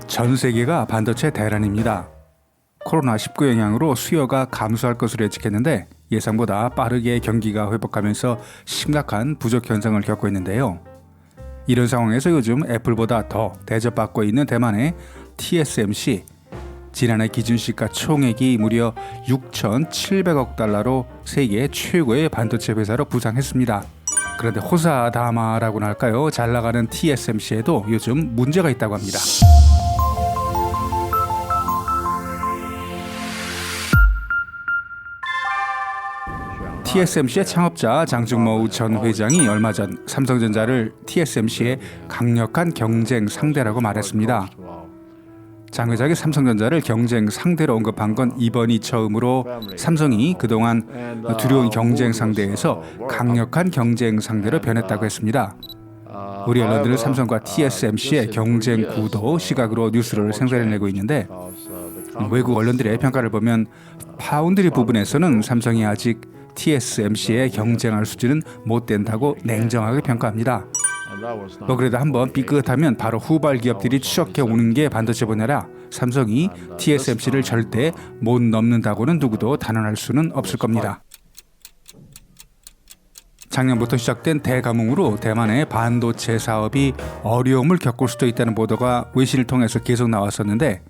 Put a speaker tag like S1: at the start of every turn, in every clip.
S1: 전 세계가 반도체 대란입니다. 코로나19 영향으로 수요가 감소할 것으로 예측했는데 예상보다 빠르게 경기가 회복하면서 심각한 부족 현상을 겪고 있는데요. 이런 상황에서 요즘 애플보다 더 대접받고 있는 대만의 TSMC, 지난해 기준 시가 총액이 무려 6,700억 달러로 세계 최고의 반도체 회사로 부상했습니다. 그런데 호사다마라고나 할까요? 잘 나가는 TSMC에도 요즘 문제가 있다고 합니다. TSMC의 창업자 장중모 전 회장이 얼마 전 삼성전자를 TSMC의 강력한 경쟁 상대라고 말했습니다. 장 회장이 삼성전자를 경쟁 상대로 언급한 건 이번이 처음으로 삼성이 그동안 두려운 경쟁 상대에서 강력한 경쟁 상대로 변했다고 했습니다. 우리 언론들은 삼성과 TSMC의 경쟁 구도 시각으로 뉴스를 생산해내고 있는데 외국 언론들의 평가를 보면 파운드리 부분에서는 삼성이 아직 TSMC에 경쟁할 수준은 못 된다고 냉정하게 평가합니다. 그래도 한번 삐끗하면 바로 후발 기업들이 추적해 오는 게 반도체 분야라 삼성이 TSMC를 절대 못 넘는다고는 누구도 단언할 수는 없을 겁니다. 작년부터 시작된 대감흥으로 대만의 반도체 사업이 어려움을 겪을 수도 있다는 보도가 외신을 통해서 계속 나왔었는데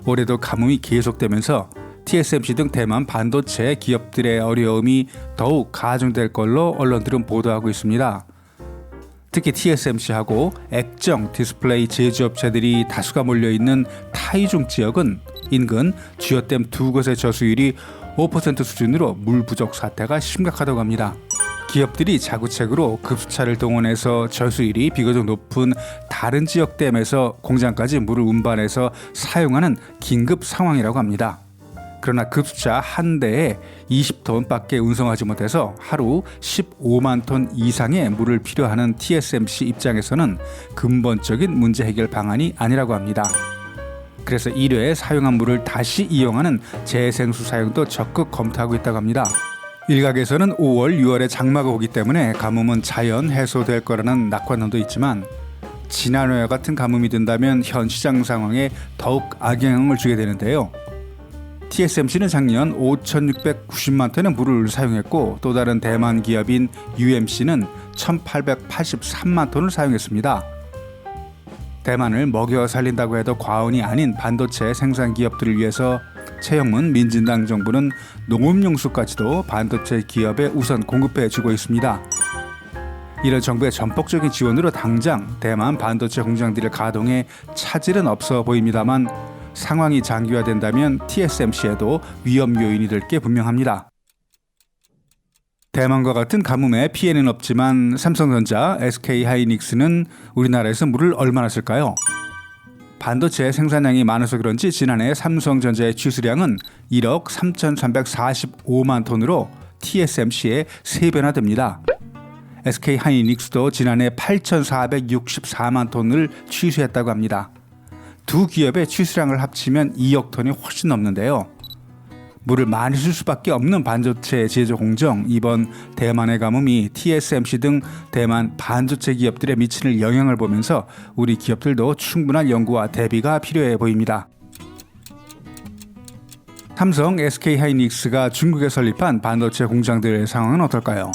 S1: 올해도 가뭄이 계속되면서 TSMC 등 대만 반도체 기업들의 어려움이 더욱 가중될 걸로 언론들은 보도하고 있습니다. 특히 TSMC하고 액정 디스플레이 제조업체들이 다수가 몰려있는 타이중 지역은 인근 쥐어댐 두 곳의 저수율이 5% 수준으로 물 부족 사태가 심각하다고 합니다. 기업들이 자구책으로 급수차를 동원해서 저수율이 비교적 높은 다른 지역 댐에서 공장까지 물을 운반해서 사용하는 긴급 상황이라고 합니다. 그러나 급수차 한 대에 20톤밖에 운송하지 못해서 하루 15만 톤 이상의 물을 필요하는 TSMC 입장에서는 근본적인 문제 해결 방안이 아니라고 합니다. 그래서 1회에 사용한 물을 다시 이용하는 재생수 사용도 적극 검토하고 있다고 합니다. 일각에서는 5월, 6월에 장마가 오기 때문에 가뭄은 자연 해소될 거라는 낙관론도 있지만 지난해와 같은 가뭄이 든다면 현 시장 상황에 더욱 악영향을 주게 되는데요. TSMC는 작년 5,690만 톤의 물을 사용했고 또 다른 대만 기업인 UMC는 1,883만 톤을 사용했습니다. 대만을 먹여 살린다고 해도 과언이 아닌 반도체 생산 기업들을 위해서 최영문 민진당 정부는 농업용수까지도 반도체 기업에 우선 공급해 주고 있습니다. 이런 정부의 전폭적인 지원으로 당장 대만 반도체 공장들을 가동해 차질은 없어 보입니다만 상황이 장기화된다면 TSMC에도 위험 요인이 될 게 분명합니다. 대만과 같은 가뭄에 피해는 없지만 삼성전자, SK하이닉스는 우리나라에서 물을 얼마나 쓸까요? 반도체 생산량이 많아서 그런지 지난해 삼성전자의 취수량은 1억 3,345만 톤으로 TSMC의 3배나 됩니다. SK하이닉스도 지난해 8,464만 톤을 취수했다고 합니다. 두 기업의 취수량을 합치면 2억 톤이 훨씬 넘는데요. 물을 많이 쓸 수밖에 없는 반도체 제조 공정, 이번 대만의 가뭄이 TSMC 등 대만 반도체 기업들에 미치는 영향을 보면서 우리 기업들도 충분한 연구와 대비가 필요해 보입니다. 삼성, SK하이닉스가 중국에 설립한 반도체 공장들의 상황은 어떨까요?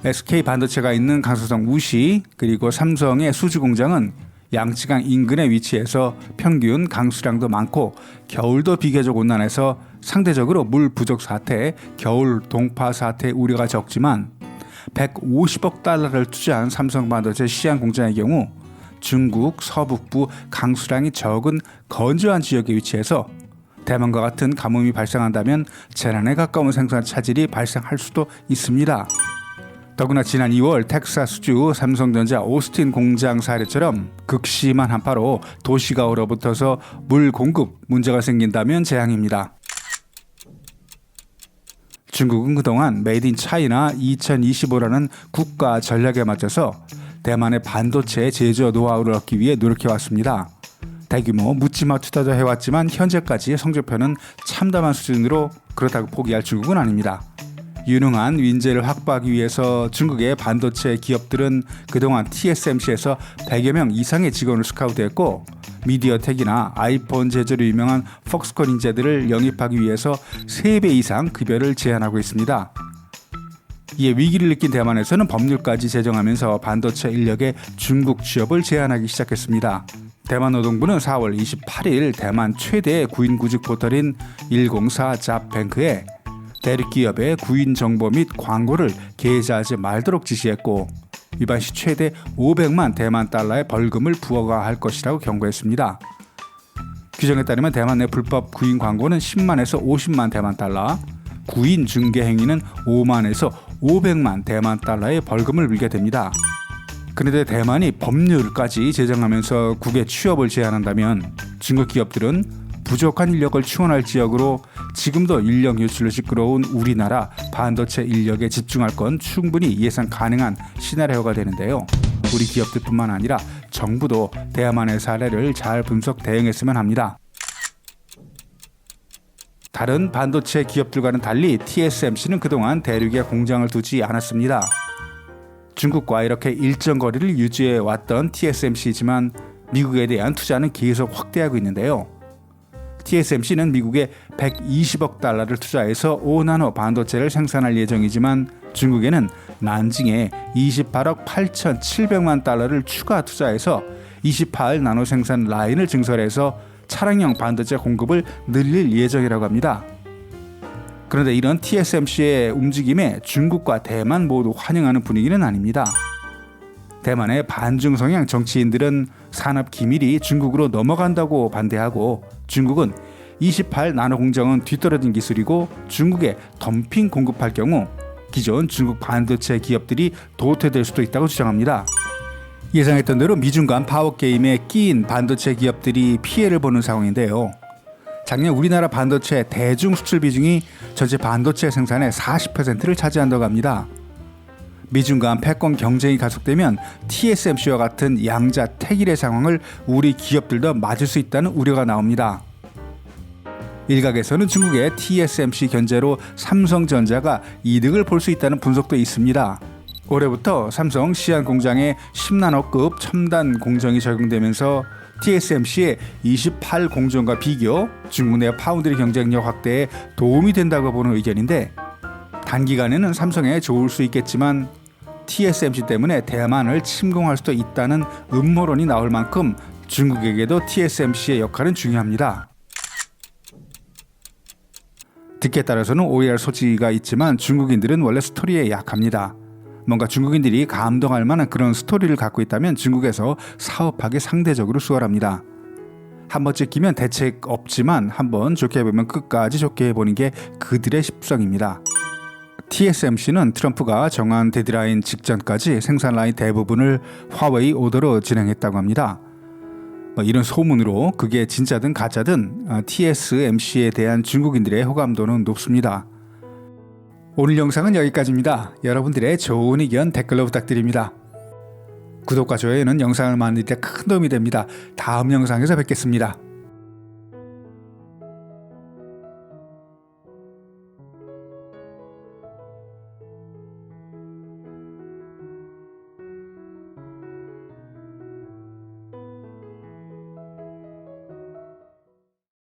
S1: SK 반도체가 있는 강서성 우시 그리고 삼성의 수주 공장은 양치강 인근에 위치해서 평균 강수량도 많고 겨울도 비교적 온난해서 상대적으로 물 부족 사태, 겨울 동파 사태 우려가 적지만 150억 달러를 투자한 삼성 반도체 시안 공장의 경우 중국 서북부 강수량이 적은 건조한 지역에 위치해서 대만과 같은 가뭄이 발생한다면 재난에 가까운 생산 차질이 발생할 수도 있습니다. 더구나 지난 2월 텍사스주 삼성전자 오스틴 공장 사례처럼 극심한 한파로 도시가 얼어붙어서 물 공급 문제가 생긴다면 재앙입니다. 중국은 그동안 메이드 인 차이나 2025라는 국가 전략에 맞춰서 대만의 반도체 제조 노하우를 얻기 위해 노력해왔습니다. 대규모 묻지마 투자도 해왔지만 현재까지 성적표는 참담한 수준으로 그렇다고 포기할 중국은 아닙니다. 유능한 인재를 확보하기 위해서 중국의 반도체 기업들은 그동안 TSMC에서 100여 명 이상의 직원을 스카우트했고 미디어텍이나 아이폰 제조로 유명한 폭스콘 인재들을 영입하기 위해서 3배 이상 급여를 제한하고 있습니다. 이에 위기를 느낀 대만에서는 법률까지 제정하면서 반도체 인력의 중국 취업을 제한하기 시작했습니다. 대만 노동부는 4월 28일 대만 최대 구인 구직 포털인 104 잡뱅크에 대륙 기업의 구인 정보 및 광고를 게재하지 말도록 지시했고 위반 시 최대 500만 대만 달러의 벌금을 부과할 것이라고 경고했습니다. 규정에 따르면 대만 내 불법 구인 광고는 10만에서 50만 대만 달러, 구인 중개 행위는 5만에서 500만 대만 달러의 벌금을 물게 됩니다. 그런데 대만이 법률까지 제정하면서 국외 취업을 제한한다면 중국 기업들은 부족한 인력을 충원할 지역으로 지금도 인력 유출로 시끄러운 우리나라 반도체 인력에 집중할 건 충분히 예상 가능한 시나리오가 되는데요. 우리 기업들뿐만 아니라 정부도 대만의 사례를 잘 분석 대응했으면 합니다. 다른 반도체 기업들과는 달리 TSMC는 그동안 대륙에 공장을 두지 않았습니다. 중국과 이렇게 일정 거리를 유지해 왔던 TSMC이지만 미국에 대한 투자는 계속 확대하고 있는데요. TSMC는 미국에 120억 달러를 투자해서 5나노 반도체를 생산할 예정이지만 중국에는 난징에 28억 8,700만 달러를 추가 투자해서 28나노 생산 라인을 증설해서 차량용 반도체 공급을 늘릴 예정이라고 합니다. 그런데 이런 TSMC의 움직임에 중국과 대만 모두 환영하는 분위기는 아닙니다. 대만의 반중 성향 정치인들은 산업 기밀이 중국으로 넘어간다고 반대하고 중국은 28나노 공정은 뒤떨어진 기술이고 중국에 덤핑 공급할 경우 기존 중국 반도체 기업들이 도태될 수도 있다고 주장합니다. 예상했던 대로 미중 간 파워게임에 끼인 반도체 기업들이 피해를 보는 상황인데요. 작년 우리나라 반도체 대중 수출 비중이 전체 반도체 생산의 40%를 차지한다고 합니다. 미중 간 패권 경쟁이 가속되면 TSMC와 같은 양자 택일의 상황을 우리 기업들도 맞을 수 있다는 우려가 나옵니다. 일각에서는 중국의 TSMC 견제로 삼성전자가 이득을 볼 수 있다는 분석도 있습니다. 올해부터 삼성 시안 공장에 10나노급 첨단 공정이 적용되면서 TSMC의 28 공정과 비교 중국 내 파운드리 경쟁력 확대에 도움이 된다고 보는 의견인데 단기간에는 삼성에 좋을 수 있겠지만 TSMC 때문에 대만을 침공할 수도 있다는 음모론이 나올 만큼 중국에게도 TSMC의 역할은 중요합니다. 듣기에 따라서는 오해할 소지가 있지만 중국인들은 원래 스토리에 약합니다. 뭔가 중국인들이 감동할 만한 그런 스토리를 갖고 있다면 중국에서 사업하기 상대적으로 수월합니다. 한 번쯤 끼면 대책 없지만 한번 좋게 보면 끝까지 좋게 보는 게 그들의 습성입니다. TSMC는 트럼프가 정한 데드라인 직전까지 생산 라인 대부분을 화웨이 오더로 진행했다고 합니다. 이런 소문으로 그게 진짜든 가짜든 TSMC에 대한 중국인들의 호감도는 높습니다. 오늘 영상은 여기까지입니다. 여러분들의 좋은 의견 댓글로 부탁드립니다. 구독과 좋아요는 영상을 만들 때 큰 도움이 됩니다. 다음 영상에서 뵙겠습니다.